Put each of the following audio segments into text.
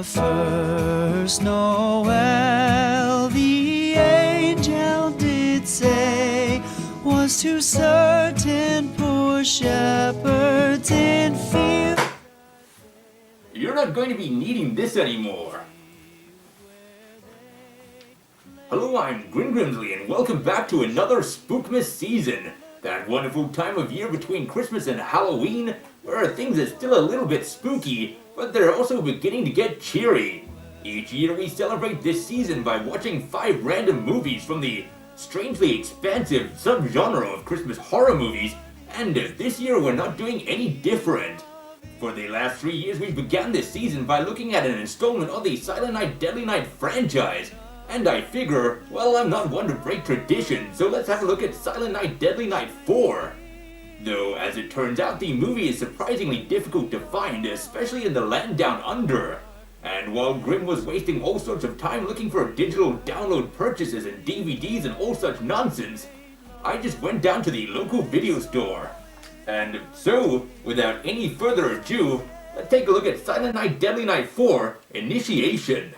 the first Noel, the angel did say, was to certain poor shepherds in field. You're not going to be needing this anymore. Hello, I'm Grin and welcome back to another Spookmas season. That wonderful time of year between Christmas and Halloween, where things are still a little bit spooky, but they're also beginning to get cheery. Each year we celebrate this season by watching 5 random movies from the strangely expansive subgenre of Christmas horror movies, and this year we're not doing any different. For the last 3 years we began this season by looking at an installment of the Silent Night Deadly Night franchise, and I figure, well, I'm not one to break tradition, so let's have a look at Silent Night Deadly Night 4. Though, as it turns out, the movie is surprisingly difficult to find, especially in the land down under. And while Grin was wasting all sorts of time looking for digital download purchases and DVDs and all such nonsense, I just went down to the local video store. And so, without any further ado, let's take a look at Silent Night Deadly Night 4 Initiation.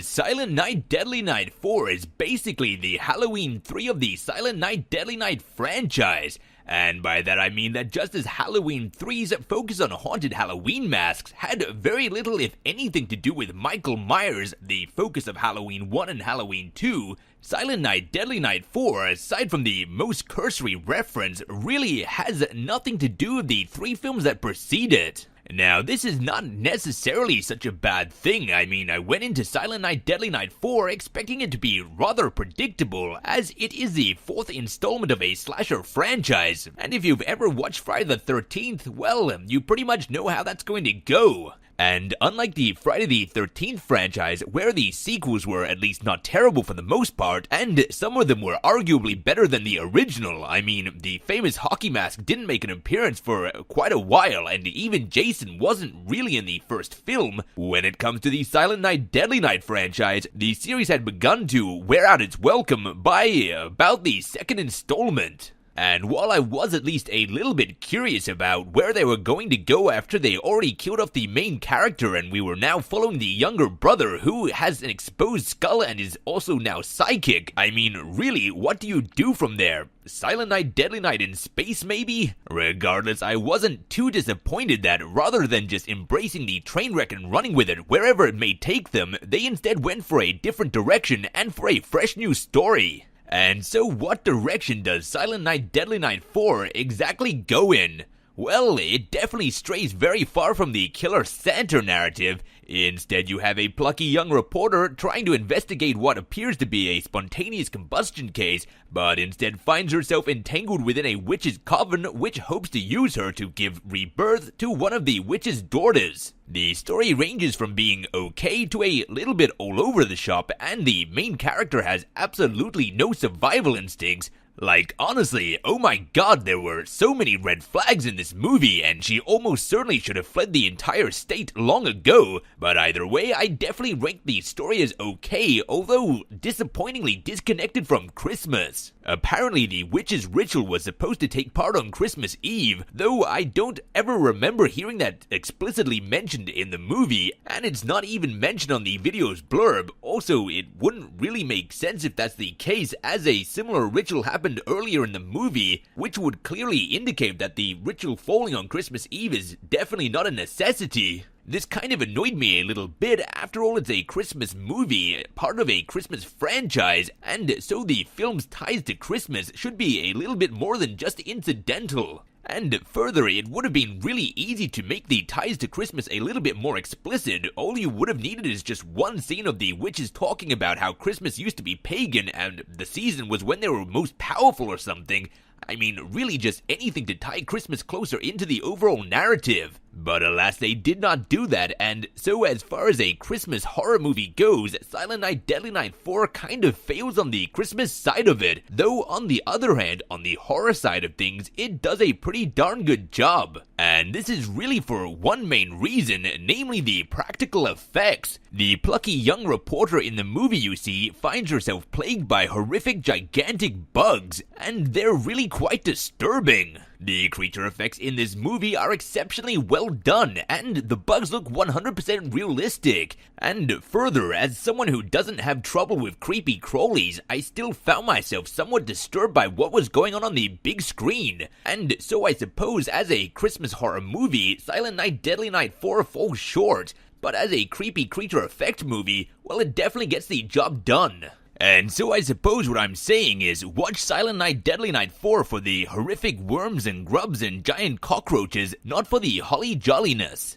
Silent Night Deadly Night 4 is basically the Halloween 3 of the Silent Night Deadly Night franchise. And by that I mean that just as Halloween 3's focus on haunted Halloween masks had very little if anything to do with Michael Myers, the focus of Halloween 1 and Halloween 2, Silent Night Deadly Night 4, aside from the most cursory reference, really has nothing to do with the 3 films that precede it. Now, this is not necessarily such a bad thing. I mean, I went into Silent Night Deadly Night 4 expecting it to be rather predictable, as it is the 4th installment of a slasher franchise, and if you've ever watched Friday the 13th, well, you pretty much know how that's going to go. And unlike the Friday the 13th franchise, where the sequels were at least not terrible for the most part, and some of them were arguably better than the original. I mean, the famous hockey mask didn't make an appearance for quite a while, and even Jason wasn't really in the first film. When it comes to the Silent Night Deadly Night franchise, the series had begun to wear out its welcome by about the 2nd installment. And while I was at least a little bit curious about where they were going to go after they already killed off the main character and we were now following the younger brother who has an exposed skull and is also now psychic, I mean, really, what do you do from there? Silent Night Deadly Night in space, maybe? Regardless, I wasn't too disappointed that rather than just embracing the train wreck and running with it wherever it may take them, they instead went for a different direction and for a fresh new story. And so what direction does Silent Night Deadly Night 4 exactly go in? Well, it definitely strays very far from the Killer Santa narrative. Instead, you have a plucky young reporter trying to investigate what appears to be a spontaneous combustion case, but instead finds herself entangled within a witch's coven which hopes to use her to give rebirth to one of the witch's daughters. The story ranges from being okay to a little bit all over the shop, and the main character has absolutely no survival instincts. Like, honestly, oh my god, there were so many red flags in this movie, and she almost certainly should have fled the entire state long ago, but either way, I definitely rank the story as okay, although disappointingly disconnected from Christmas. Apparently, the witch's ritual was supposed to take part on Christmas Eve, though I don't ever remember hearing that explicitly mentioned in the movie, and it's not even mentioned on the video's blurb. Also, it wouldn't really make sense if that's the case, as a similar ritual happened earlier in the movie, which would clearly indicate that the ritual falling on Christmas Eve is definitely not a necessity. This kind of annoyed me a little bit. After all, it's a Christmas movie, part of a Christmas franchise, and so the film's ties to Christmas should be a little bit more than just incidental. And further, it would have been really easy to make the ties to Christmas a little bit more explicit. All you would have needed is just one scene of the witches talking about how Christmas used to be pagan and the season was when they were most powerful or something. I mean, really just anything to tie Christmas closer into the overall narrative. But alas, they did not do that, and so as far as a Christmas horror movie goes, Silent Night Deadly Night 4 kind of fails on the Christmas side of it, though on the other hand, on the horror side of things, it does a pretty darn good job. And this is really for one main reason, namely the practical effects. The plucky young reporter in the movie you see finds herself plagued by horrific gigantic bugs, and they're really quite disturbing. The creature effects in this movie are exceptionally well done, and the bugs look 100% realistic. And further, as someone who doesn't have trouble with creepy crawlies, I still found myself somewhat disturbed by what was going on the big screen. And so I suppose as a Christmas horror movie, Silent Night Deadly Night 4 falls short. But as a creepy creature effect movie, well, it definitely gets the job done. And so I suppose what I'm saying is, watch Silent Night Deadly Night 4 for the horrific worms and grubs and giant cockroaches, not for the holly jolliness.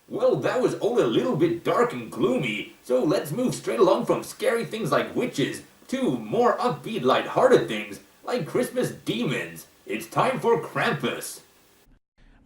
Well, that was all a little bit dark and gloomy, so let's move straight along from scary things like witches to more upbeat, lighthearted things like Christmas demons. It's time for Krampus.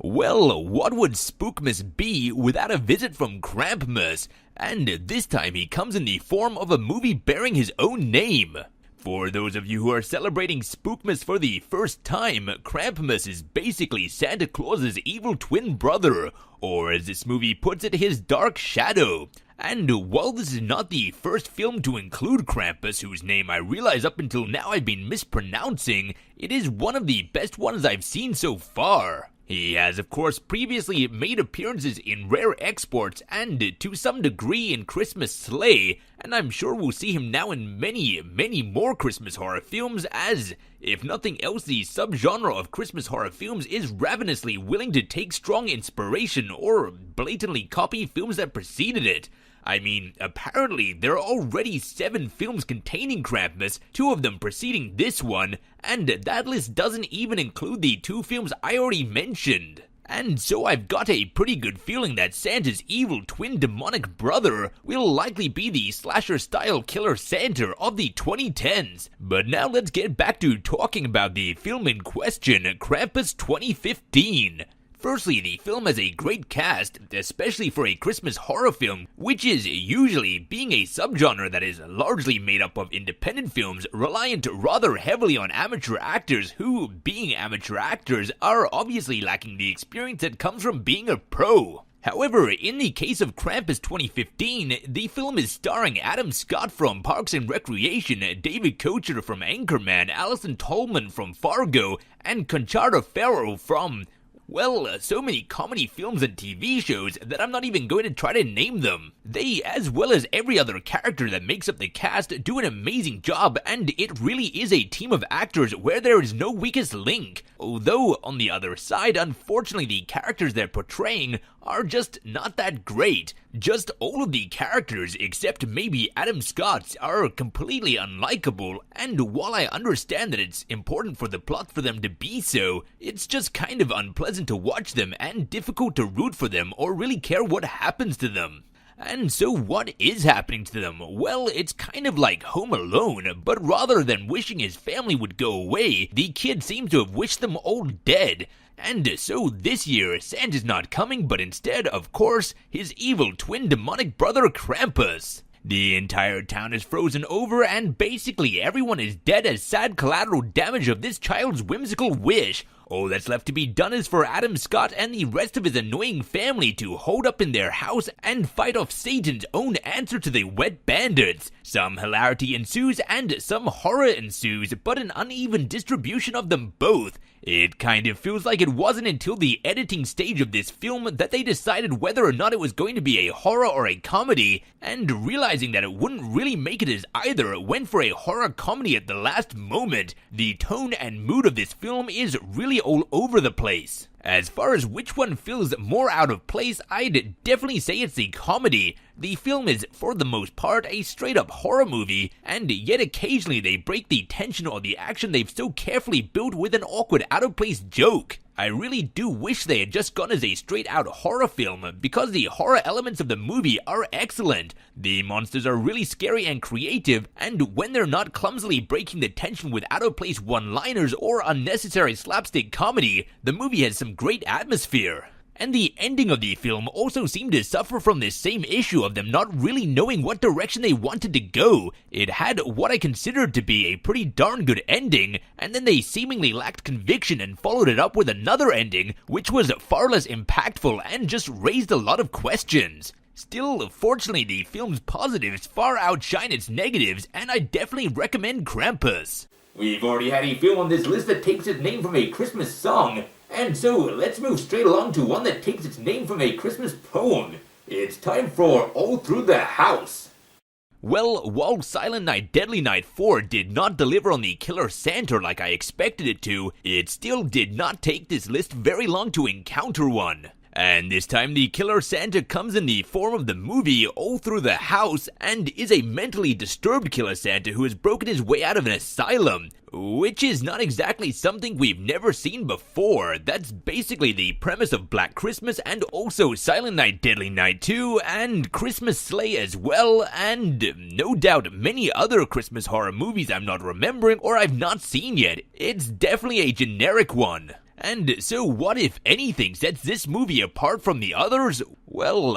Well, what would Spookmas be without a visit from Krampus? And this time he comes in the form of a movie bearing his own name. For those of you who are celebrating Spookmas for the first time, Krampus is basically Santa Claus's evil twin brother, or as this movie puts it, his dark shadow. And while this is not the first film to include Krampus, whose name I realize up until now I've been mispronouncing, it is one of the best ones I've seen so far. He has, of course, previously made appearances in Rare Exports and, to some degree, in Christmas Sleigh, and I'm sure we'll see him now in many, many more Christmas horror films as, if nothing else, the subgenre of Christmas horror films is ravenously willing to take strong inspiration or blatantly copy films that preceded it. I mean, apparently there are already 7 films containing Krampus, 2 of them preceding this one, and that list doesn't even include the 2 films I already mentioned. And so I've got a pretty good feeling that Santa's evil twin demonic brother will likely be the slasher-style killer Santa of the 2010s. But now let's get back to talking about the film in question, Krampus 2015. Firstly, the film has a great cast, especially for a Christmas horror film, which is usually, being a subgenre that is largely made up of independent films, reliant rather heavily on amateur actors who, being amateur actors, are obviously lacking the experience that comes from being a pro. However, in the case of Krampus 2015, the film is starring Adam Scott from Parks and Recreation, David Koechner from Anchorman, Alison Tolman from Fargo, and Conchata Ferro from... well, so many comedy films and TV shows that I'm not even going to try to name them. They, as well as every other character that makes up the cast, do an amazing job, and it really is a team of actors where there is no weakest link. Although, on the other side, unfortunately the characters they're portraying are just not that great. Just all of the characters, except maybe Adam Scott's, are completely unlikable, and while I understand that it's important for the plot for them to be so, it's just kind of unpleasant to watch them and difficult to root for them or really care what happens to them. And so what is happening to them? Well, it's kind of like Home Alone, but rather than wishing his family would go away, the kid seems to have wished them all dead. And so this year, Santa's not coming, but instead, of course, his evil twin demonic brother Krampus. The entire town is frozen over, and basically everyone is dead as sad collateral damage of this child's whimsical wish. All that's left to be done is for Adam Scott and the rest of his annoying family to hold up in their house and fight off Satan's own answer to the wet bandits. Some hilarity ensues and some horror ensues, but an uneven distribution of them both. It kind of feels like it wasn't until the editing stage of this film that they decided whether or not it was going to be a horror or a comedy, and realizing that it wouldn't really make it as either, went for a horror comedy at the last moment. The tone and mood of this film is really all over the place. As far as which one feels more out of place, I'd definitely say it's the comedy. The film is, for the most part, a straight-up horror movie, and yet occasionally they break the tension or the action they've so carefully built with an awkward, out-of-place joke. I really do wish they had just gone as a straight-out horror film, because the horror elements of the movie are excellent. The monsters are really scary and creative, and when they're not clumsily breaking the tension with out-of-place one-liners or unnecessary slapstick comedy, the movie has some great atmosphere. And the ending of the film also seemed to suffer from this same issue of them not really knowing what direction they wanted to go. It had what I considered to be a pretty darn good ending, and then they seemingly lacked conviction and followed it up with another ending, which was far less impactful and just raised a lot of questions. Still, fortunately, the film's positives far outshine its negatives, and I definitely recommend Krampus. We've already had a film on this list that takes its name from a Christmas song, and so let's move straight along to one that takes its name from a Christmas poem. It's time for All Through the House. Well, while Silent Night Deadly Night 4 did not deliver on the killer Santa like I expected it to, it still did not take this list very long to encounter one. And this time the killer Santa comes in the form of the movie All Through the House and is a mentally disturbed killer Santa who has broken his way out of an asylum, which is not exactly something we've never seen before. That's basically the premise of Black Christmas and also Silent Night Deadly Night 2 and Christmas Sleigh as well, and no doubt many other Christmas horror movies I'm not remembering or I've not seen yet. It's definitely a generic one. And so what, if anything, sets this movie apart from the others? Well,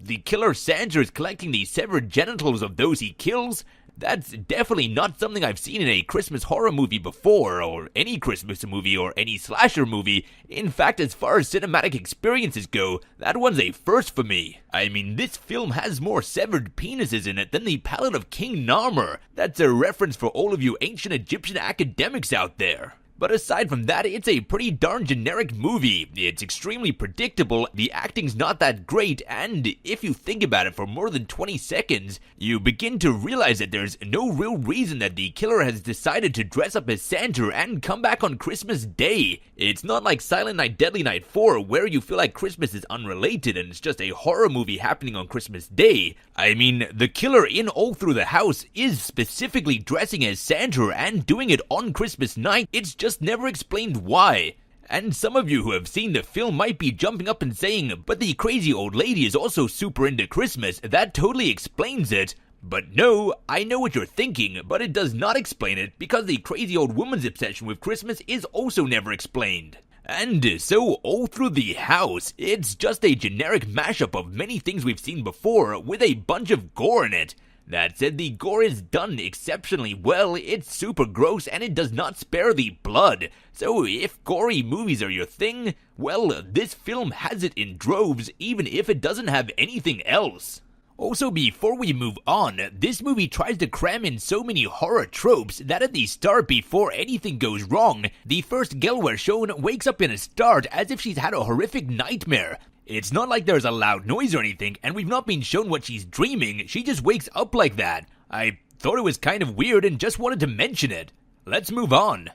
the killer Santa is collecting the severed genitals of those he kills. That's definitely not something I've seen in a Christmas horror movie before, or any Christmas movie, or any slasher movie. In fact, as far as cinematic experiences go, that one's a first for me. I mean, this film has more severed penises in it than the Palette of King Narmer. That's a reference for all of you ancient Egyptian academics out there. But aside from that, it's a pretty darn generic movie. It's extremely predictable, the acting's not that great, and if you think about it for more than 20 seconds, you begin to realize that there's no real reason that the killer has decided to dress up as Santa and come back on Christmas Day. It's not like Silent Night Deadly Night 4, where you feel like Christmas is unrelated and it's just a horror movie happening on Christmas Day. I mean, the killer in All Through the House is specifically dressing as Santa and doing it on Christmas night. It's just never explained why. And some of you who have seen the film might be jumping up and saying, but the crazy old lady is also super into Christmas, that totally explains it. But no, I know what you're thinking, but it does not explain it because the crazy old woman's obsession with Christmas is also never explained. And so, All Through the House, it's just a generic mashup of many things we've seen before with a bunch of gore in it. That said, the gore is done exceptionally well, it's super gross, and it does not spare the blood. So if gory movies are your thing, well, this film has it in droves, even if it doesn't have anything else. Also, before we move on, this movie tries to cram in so many horror tropes that at the start, before anything goes wrong, the first girl we're shown wakes up in a start as if she's had a horrific nightmare. It's not like there's a loud noise or anything, and we've not been shown what she's dreaming, she just wakes up like that. I thought it was kind of weird and just wanted to mention it. Let's move on.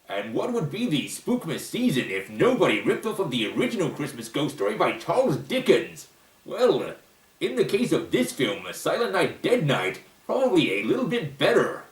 And what would be the Spookmas season if nobody ripped off of the original Christmas ghost story by Charles Dickens? Well, in the case of this film, Silent Night Dead Night, probably a little bit better.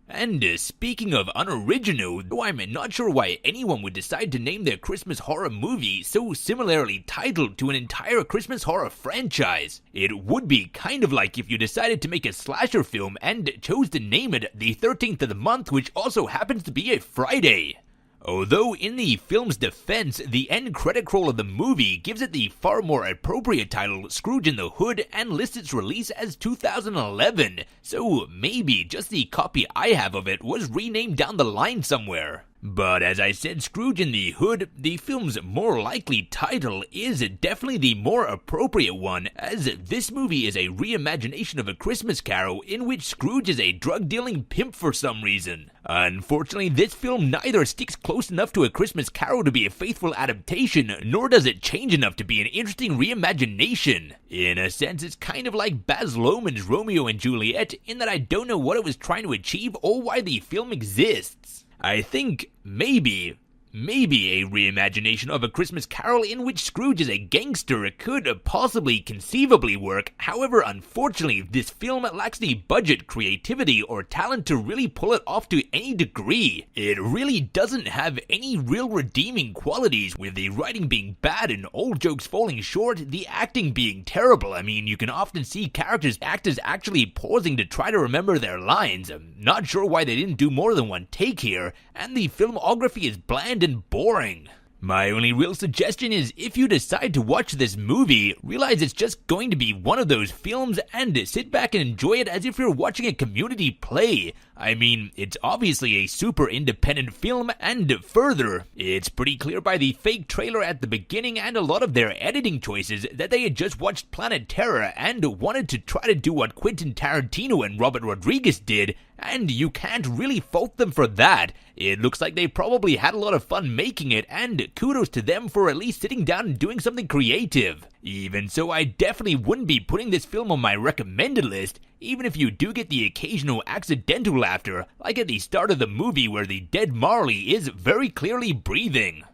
And speaking of unoriginal, though I'm not sure why anyone would decide to name their Christmas horror movie so similarly titled to an entire Christmas horror franchise. It would be kind of like if you decided to make a slasher film and chose to name it the 13th of the month, which also happens to be a Friday. Although in the film's defense, the end credit crawl of the movie gives it the far more appropriate title Scrooge in the Hood and lists its release as 2011, so maybe just the copy I have of it was renamed down the line somewhere. But as I said, Scrooge in the Hood, the film's more likely title, is definitely the more appropriate one, as this movie is a reimagination of A Christmas Carol in which Scrooge is a drug-dealing pimp for some reason. Unfortunately, this film neither sticks close enough to A Christmas Carol to be a faithful adaptation, nor does it change enough to be an interesting reimagination. In a sense, it's kind of like Baz Luhrmann's Romeo and Juliet, in that I don't know what it was trying to achieve or why the film exists. I think maybe a reimagination of A Christmas Carol in which Scrooge is a gangster could possibly conceivably work. However, unfortunately, this film lacks the budget, creativity, or talent to really pull it off to any degree. It really doesn't have any real redeeming qualities, with the writing being bad and all jokes falling short, the acting being terrible. I mean, you can often see actors actually pausing to try to remember their lines. I'm not sure why they didn't do more than one take here, and the filmography is bland and boring. My only real suggestion is if you decide to watch this movie, realize it's just going to be one of those films and sit back and enjoy it as if you're watching a community play. I mean, it's obviously a super independent film, and further, it's pretty clear by the fake trailer at the beginning and a lot of their editing choices that they had just watched Planet Terror and wanted to try to do what Quentin Tarantino and Robert Rodriguez did, and you can't really fault them for that. It looks like they probably had a lot of fun making it, and kudos to them for at least sitting down and doing something creative. Even so, I definitely wouldn't be putting this film on my recommended list, even if you do get the occasional accidental laughter, like at the start of the movie where the dead Marley is very clearly breathing.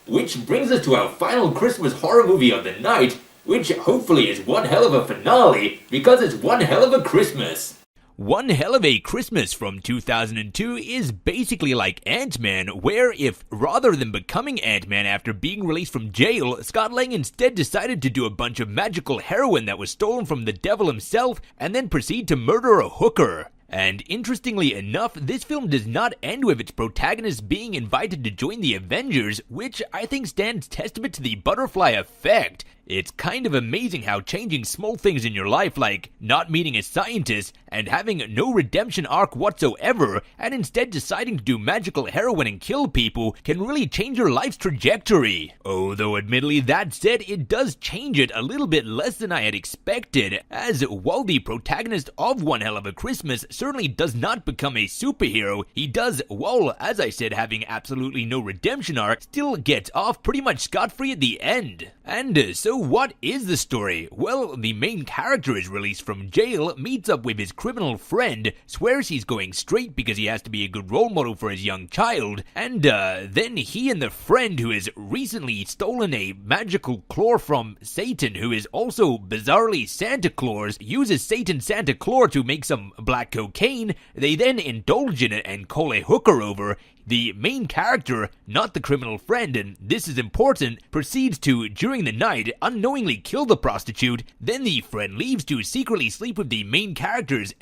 Which brings us to our final Christmas horror movie of the night, which hopefully is one hell of a finale, because it's one hell of a Christmas. One Hell of a Christmas from 2002 is basically like Ant-Man, where if rather than becoming Ant-Man after being released from jail, Scott Lang instead decided to do a bunch of magical heroin that was stolen from the devil himself and then proceed to murder a hooker. And interestingly enough, this film does not end with its protagonist being invited to join the Avengers, which I think stands testament to the butterfly effect. It's kind of amazing how changing small things in your life, like not meeting a scientist and having no redemption arc whatsoever, and instead deciding to do magical heroin and kill people, can really change your life's trajectory. Although admittedly, that said, it does change it a little bit less than I had expected, as while the protagonist of One Hell of a Christmas certainly does not become a superhero, he does, while, as I said, having absolutely no redemption arc, still gets off pretty much scot-free at the end. And so what is the story? Well, the main character is released from jail, meets up with his criminal friend, swears he's going straight because he has to be a good role model for his young child, and then he and the friend who has recently stolen a magical claw from Satan, who is also bizarrely Santa Claus, uses Satan's Santa Claus to make some black cocaine. They then indulge in it and call a hooker over. The main character, not the criminal friend, and this is important, proceeds to, during the night, unknowingly kill the prostitute. Then the friend leaves to secretly sleep with the main character's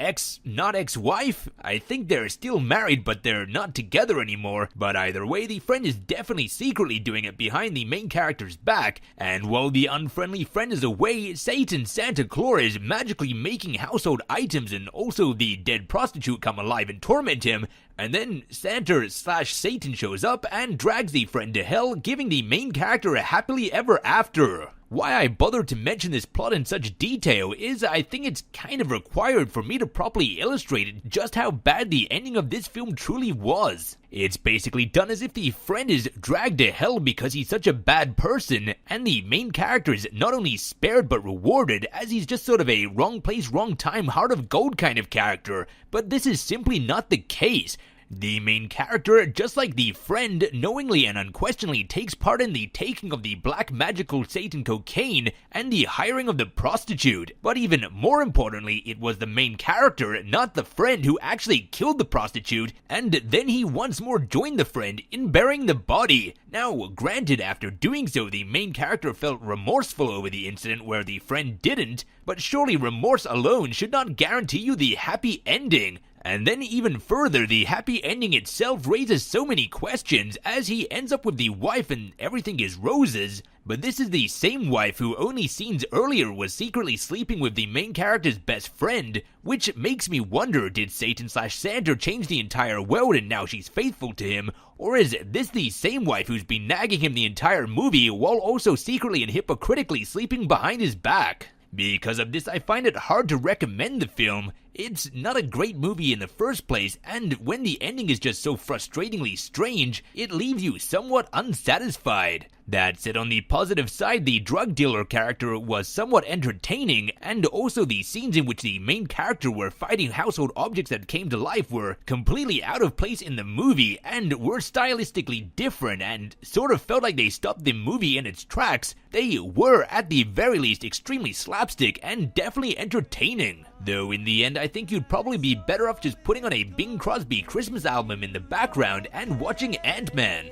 not ex-wife? I think they're still married, but they're not together anymore. But either way, the friend is definitely secretly doing it behind the main character's back. And while the unfriendly friend is away, Satan's Santa Claus is magically making household items, and also the dead prostitute come alive and torment him. And then Santa/Satan shows up and drags the friend to hell, giving the main character a happily ever after. Why I bothered to mention this plot in such detail is I think it's kind of required for me to properly illustrate just how bad the ending of this film truly was. It's basically done as if the friend is dragged to hell because he's such a bad person, and the main character is not only spared but rewarded, as he's just sort of a wrong place, wrong time, heart of gold kind of character. But this is simply not the case. The main character, just like the friend, knowingly and unquestionably takes part in the taking of the black magical Satan cocaine and the hiring of the prostitute. But even more importantly, it was the main character, not the friend, who actually killed the prostitute, and then he once more joined the friend in burying the body. Now, granted, after doing so, the main character felt remorseful over the incident where the friend didn't, but surely remorse alone should not guarantee you the happy ending. And then even further, the happy ending itself raises so many questions, as he ends up with the wife and everything is roses. But this is the same wife who only scenes earlier was secretly sleeping with the main character's best friend, which makes me wonder, did Satan/Santa change the entire world and now she's faithful to him? Or is this the same wife who's been nagging him the entire movie while also secretly and hypocritically sleeping behind his back? Because of this, I find it hard to recommend the film. It's not a great movie in the first place, and when the ending is just so frustratingly strange, it leaves you somewhat unsatisfied. That said, on the positive side, the drug dealer character was somewhat entertaining, and also the scenes in which the main character were fighting household objects that came to life were completely out of place in the movie, and were stylistically different, and sort of felt like they stopped the movie in its tracks. They were, at the very least, extremely slapstick and definitely entertaining. Though in the end, I think you'd probably be better off just putting on a Bing Crosby Christmas album in the background and watching Ant-Man.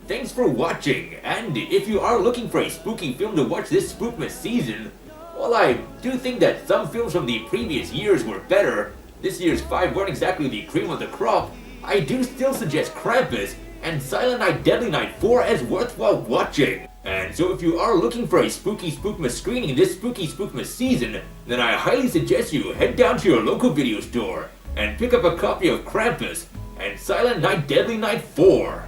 Thanks for watching, and if you are looking for a spooky film to watch this Spookmas season, while I do think that some films from the previous years were better, this year's 5 weren't exactly the cream of the crop, I do still suggest Krampus and Silent Night Deadly Night 4 as worthwhile watching. And so if you are looking for a spooky Spookmas screening this spooky Spookmas season, then I highly suggest you head down to your local video store. and pick up a copy of Krampus and Silent Night Deadly Night 4.